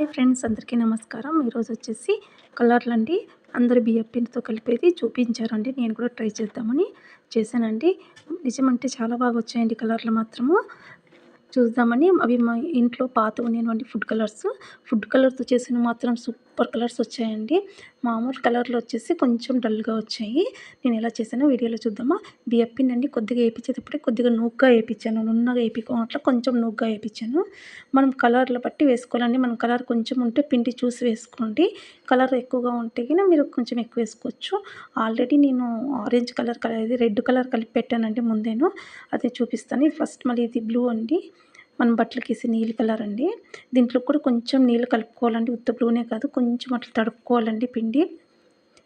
హే friends, అందరికీ నమస్కారం. ఈరోజు వచ్చేసి కలర్లండి. అందరూ బియ్యపు పిండితో కలిపేది చూపించారండి. నేను కూడా ట్రై చేద్దామని చేశానండి. నిజమంటే చాలా బాగా వచ్చాయండి కలర్లు మాత్రము. చూద్దామని అవి మా ఇంట్లో పాతవున్నాయండి ఫుడ్ కలర్స్‌తో చేసినవి మాత్రం సూపర్ కలర్స్ వచ్చాయండి. మామూలు కలర్‌లు వచ్చేసి కొంచెం డల్‌గా వచ్చాయి. నేను ఎలా చేశానో వీడియోలో చూద్దామా? బియ్యపు పిండండి కొద్దిగా ఏపిచ్చేటప్పుడే కొద్దిగా నూగ్గా ఏపిచ్చాను. నున్నగా ఏపికోవట్ల కొంచెం నూగ్గా ఏపిచ్చాను. మనం కలర్‌లు బట్టి వేసుకోవాలండి. మనం కలర్ కొంచెం ఉంటే పిండి చూసి వేసుకోండి. కలర్ ఎక్కువగా ఉంటే గిన మీరు కొంచెం ఎక్కువ వేసుకోవచ్చు. ఆల్రెడీ నేను ఆరెంజ్ కలర్ ఇది రెడ్ కలర్ కలిపి పెట్టానండి ముందేను. అది చూపిస్తాను. ఫస్ట్ మళ్ళీ ఇది బ్లూ అండి. మనం బట్టలకేసే నీలి కలర్ అండి. దీంట్లో కూడా కొంచెం నీళ్ళు కలుపుకోవాలండి. ఉత్త బ్లూనే కాదు, కొంచెం అట్లా తడుపుకోవాలండి పిండి.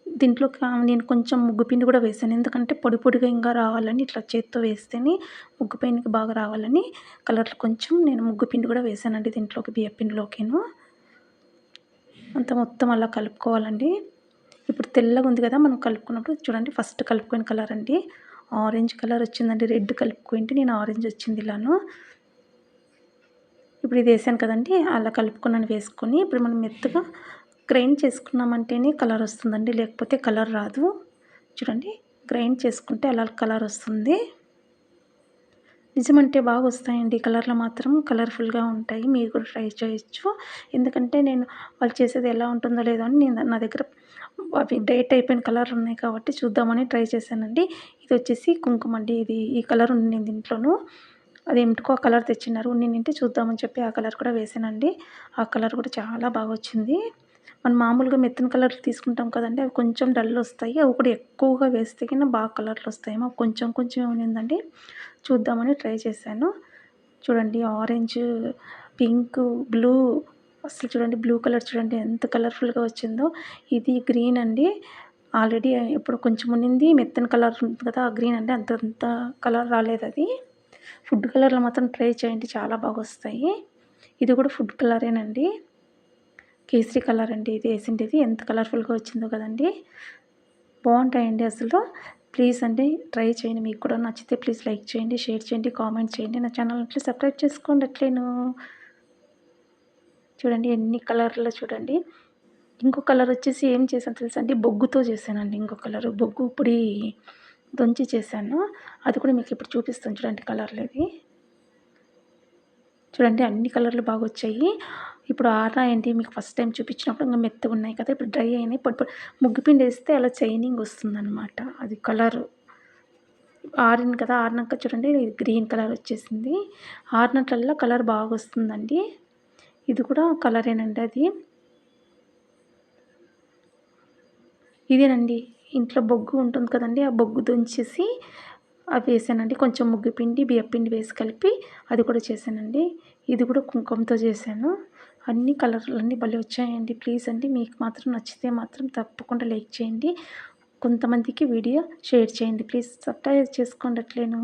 దీంట్లో నేను కొంచెం ముగ్గు పిండి కూడా వేశాను. ఎందుకంటే పొడి పొడిగా ఇంగా రావాలని ఇట్లా చేత్తో వేస్తేనే ముగ్గు పెయిన్‌కి బాగా రావాలని కలర్‌లో కొంచెం నేను ముగ్గు పిండి కూడా వేశానండి దీంట్లోకి, బియ్యపు పిండిలోకిను. అంతా మొత్తం అలా కలుపుకోవాలండి. ఇప్పుడు తెల్లగా ఉంది కదా! మనం కలుపుకున్నప్పుడు చూడండి, ఫస్ట్ కలుపుకోని కలర్ అండి. ఆరెంజ్ కలర్ వచ్చిందండి. రెడ్ కలుపుకుంటే నేను ఆరెంజ్ వచ్చింది ఇలాను. ఇప్పుడు ఇది వేసాను కదండీ! అలా కలుపుకున్నాను వేసుకొని, ఇప్పుడు మనం మెత్తగా గ్రైండ్ చేసుకున్నామంటేనే కలర్ వస్తుందండి. లేకపోతే కలర్ రాదు. చూడండి, గ్రైండ్ చేసుకుంటే అలా కలర్ వస్తుంది. నిజమంటే బాగొస్తాయండి. కలర్లు మాత్రం కలర్‌ఫుల్‌గా ఉంటాయి. మీరు కూడా ట్రై చేయొచ్చు. ఎందుకంటే నేను వాళ్ళు చేసేది ఎలా ఉంటుందో లేదో అని నేను నా దగ్గర అవి డేట్ అయిపోయిన కలర్లు ఉన్నాయి కాబట్టి చూద్దామని ట్రై చేశానండి. ఇదొచ్చేసి కుంకుమ అండి. ఈ కలర్ ఉండింది ఇంట్లోను. అదేంటికో ఆ కలర్ తెచ్చిన్నారు. ఉండింటే చూద్దామని చెప్పి ఆ కలర్ కూడా వేసానండి. ఆ కలర్ కూడా చాలా బాగొచ్చింది. మనం మామూలుగా మెత్తని కలర్లు తీసుకుంటాం కదండీ! అవి కొంచెం డల్ వస్తాయి. అవి కూడా ఎక్కువగా వేస్తే గిన బాగా కలర్‌లొస్తాయేమో. కొంచెం కొంచెమే ఉండిందండి. చూద్దామని ట్రై చేశాను. చూడండి, ఆరెంజ్, పింకు, బ్లూ, అసలు చూడండి బ్లూ కలర్ చూడండి ఎంత కలర్‌ఫుల్‌గా వచ్చిందో. ఇది గ్రీన్ అండి. ఆల్రెడీ ఇప్పుడు కొంచెం ఉండింది. మెత్తని కలర్ ఉంటుంది కదా! ఆ గ్రీన్ అంటే అంతంత కలర్ రాలేదది. ఫుడ్ కలర్‌లో మాత్రం ట్రై చేయండి, చాలా బాగొస్తాయి. ఇది కూడా ఫుడ్ కలరేనండి. కేసరి కలర్ అండి ఇది ఏసిండేది. ఎంత కలర్‌ఫుల్‌గా వచ్చిందో కదండీ! బావుంటాయండి అసలు. ప్లీజ్ అండి ట్రై చేయండి. మీకు కూడా నచ్చితే ప్లీజ్ లైక్ చేయండి, షేర్ చేయండి, కామెంట్ చేయండి. నా ఛానల్‌ని ప్లీజ్ సబ్స్క్రైబ్ చేసుకోండి అట్లేను. చూడండి ఎన్ని కలర్‌లో చూడండి. ఇంకో కలర్ వచ్చేసి ఏం చేశాను తెలుసా అండి? బొగ్గుతో చేశానండి ఇంకో కలరు. బొగ్గు పొడి దంచి చేశాను. అది కూడా మీకు ఇప్పుడు చూపిస్తాను చూడండి కలర్‌లవి. చూడండి అన్ని కలర్‌లు బాగొచ్చాయి. ఇప్పుడు ఆరాయండి. మీకు ఫస్ట్ టైమ్ చూపించినప్పుడు ఇంగా మెత్తగున్నాయి కదా! ఇప్పుడు డ్రై అయినాయి. పొడి పొడి ముగ్గు పిండేస్తే అలా షైనింగ్ వస్తుందనమాట. అది కలరు. ఆరింది కదా! ఆరినాక చూడండి గ్రీన్ కలర్ వచ్చేసింది. ఆరినట్లల్లా కలర్ బాగొస్తుందండి. ఇది కూడా కలరేనండి అది. ఇదేనండి. ఇంట్లో బొగ్గు ఉంటుంది కదండీ! ఆ బొగ్గు తుంచేసి అవి వేసానండి. కొంచెం ముగ్గు పిండి, బియ్యపు పిండి వేసి కలిపి అది కూడా చేశానండి. ఇది కూడా కుంకుమతో చేశాను. అన్ని కలర్‌లన్నీ భలే వచ్చాయండి. ప్లీజ్ అండి మీకు మాత్రం నచ్చితే మాత్రం తప్పకుండా లైక్ చేయండి. కొంతమందికి వీడియో షేర్ చేయండి. ప్లీజ్ సబ్స్క్రైబ్ చేసుకోండి అట్లేను.